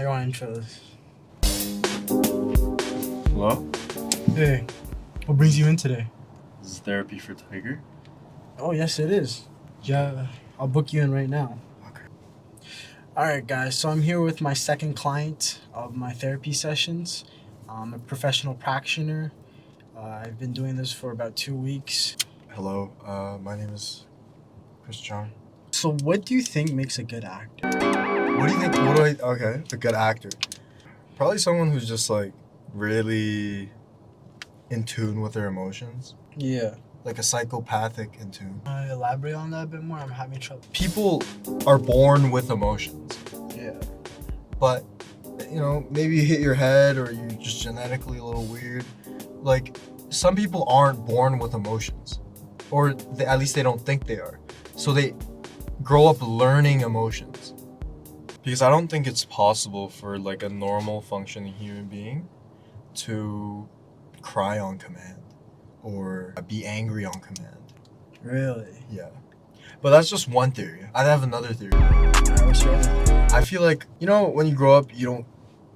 I want to intro this. Hello? Hey, what brings you in today? This is Therapy for Tiger. Oh, yes, it is. Yeah, I'll book you in right now. Okay. All right, guys. So I'm here with my second client of my therapy sessions. I'm a professional practitioner. I've been doing this for about 2 weeks. Hello, my name is Chris John. So what do you think makes a good actor? What do you think? Okay, a good actor. Probably someone who's just like really in tune with their emotions. Yeah. Like a psychopathic in tune. Elaborate on that a bit more? I'm having trouble. People are born with emotions, Yeah. but maybe you hit your head or you're just genetically a little weird. Like, some people aren't born with emotions, or at least they don't think they are. So they grow up learning emotions. Because I don't think it's possible for like a normal functioning human being To cry on command or be angry on command. Really? Yeah. But that's just one theory. I have another theory. Alright, what's your other thing? I feel like, when you grow up,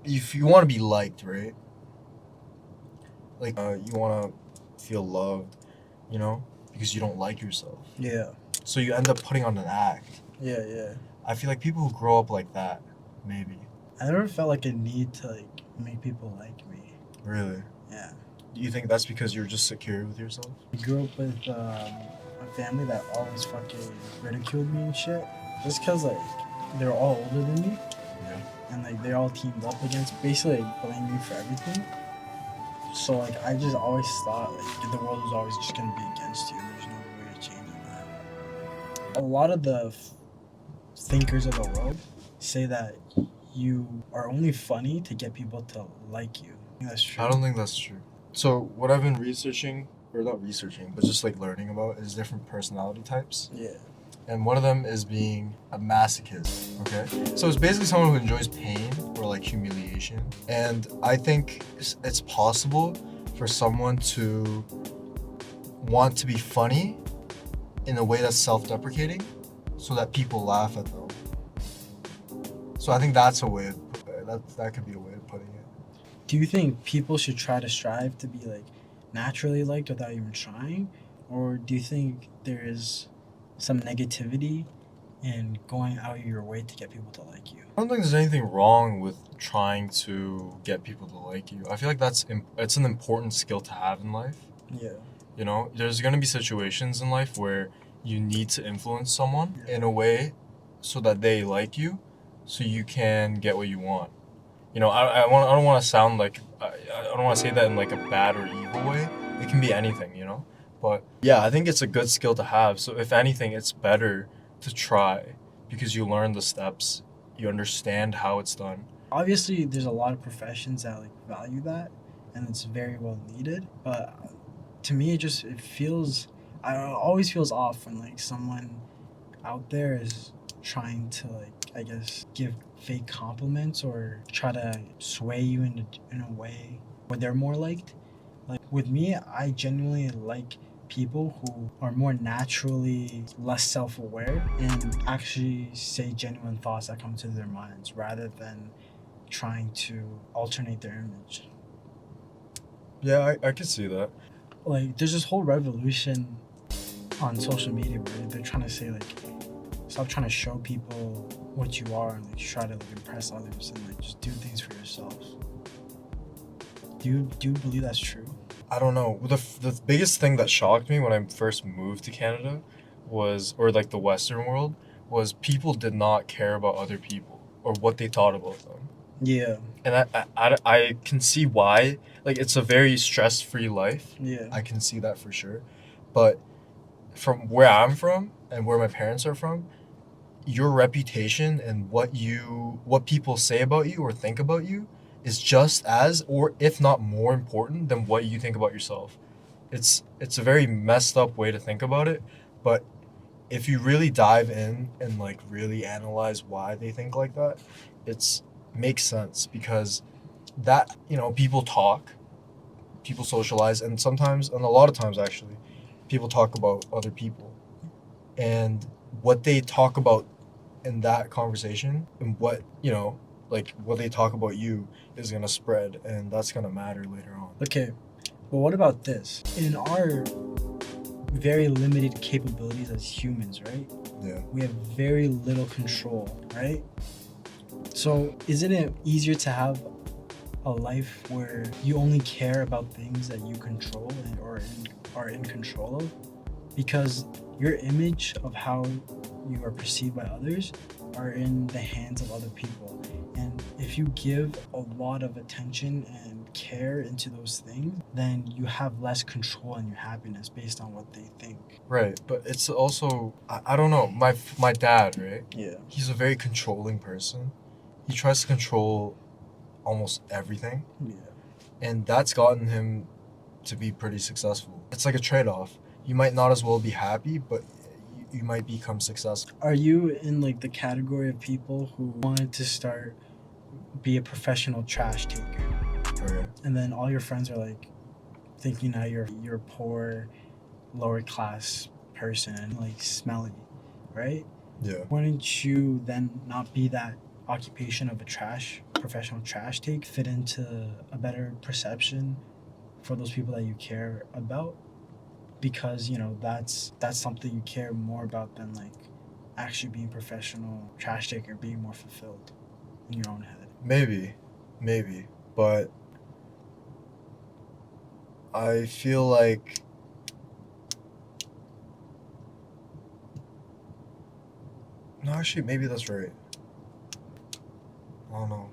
if you want to be liked, right? Like, you want to feel loved, because you don't like yourself. Yeah. So you end up putting on an act. Yeah. I feel like people who grow up like that, maybe. I never felt like a need to make people like me. Really? Yeah. Do you think that's because you're just secure with yourself? I grew up with a family that always fucking ridiculed me and shit. Just cause they're all older than me Yeah. and they all teamed up against basically blame me for everything. So I just always thought the world was always just gonna be against you and there's no way of changing that. A lot of the thinkers of the world say that you are only funny to get people to like you. I think that's true. I don't think that's true. So what I've been researching, or not researching, but just learning about is different personality types. Yeah. And one of them is being a masochist, okay? So it's basically someone who enjoys pain or humiliation. And I think it's possible for someone to want to be funny in a way that's self-deprecating so that people laugh at them. So I think that's a way that could be a way of putting it. Do you think people should try to strive to be naturally liked without even trying? Or do you think there is some negativity in going out of your way to get people to like you? I don't think there's anything wrong with trying to get people to like you. I feel like it's an important skill to have in life. Yeah. There's going to be situations in life where you need to influence someone in a way so that they like you, so you can get what you want. I don't want to sound like I don't want to say that in a bad or evil way. It can be anything, But yeah, I think it's a good skill to have. So if anything, it's better to try because you learn the steps, you understand how it's done. Obviously, there's a lot of professions that value that, and it's very well needed. But to me, I always feels off when someone out there is trying to I guess give fake compliments or try to sway you in a way where they're more liked. With me, I genuinely like people who are more naturally less self-aware and actually say genuine thoughts that come to their minds rather than trying to alternate their image. Yeah, I could see that. There's this whole revolution on social media where they're trying to say stop trying to show people what you are and try to impress others and just do things for yourself. Do you believe that's true? I don't know. The biggest thing that shocked me when I first moved to Canada or the Western world, was people did not care about other people or what they thought about them. Yeah. And I can see why. It's a very stress-free life. Yeah. I can see that for sure. But from where I'm from and where my parents are from, your reputation and what people say about you or think about you is just as, or if not more important than what you think about yourself. It's a very messed up way to think about it, but if you really dive in and really analyze why they think like that, it's makes sense because that, people talk, people socialize, and a lot of times actually, people talk about other people. And what they talk about in that conversation and what like what they talk about you is gonna spread, and that's gonna matter later on. Okay, but what about this? In our very limited capabilities as humans, right? Yeah. We have very little control, right? So isn't it easier to have a life where you only care about things that you control or are in control of? Because your image of how you are perceived by others are in the hands of other people. And if you give a lot of attention and care into those things, then you have less control in your happiness based on what they think. Right, but it's also I don't know. My dad, right? Yeah. He's a very controlling person. He tries to control almost everything, Yeah. and that's gotten him to be pretty successful. It's like a trade-off. You might not as well be happy, but you might become successful. Are you in like the category of people who wanted to be a professional trash taker, Okay. and then all your friends are like thinking that you're a poor, lower class person and like smelly, right? Yeah. Wouldn't you then not be that occupation of a professional trash take fit into a better perception for those people that you care about? Because that's something you care more about than like actually being professional trash taker, being more fulfilled in your own head. Maybe, but I feel like no, actually, maybe that's right. I don't know.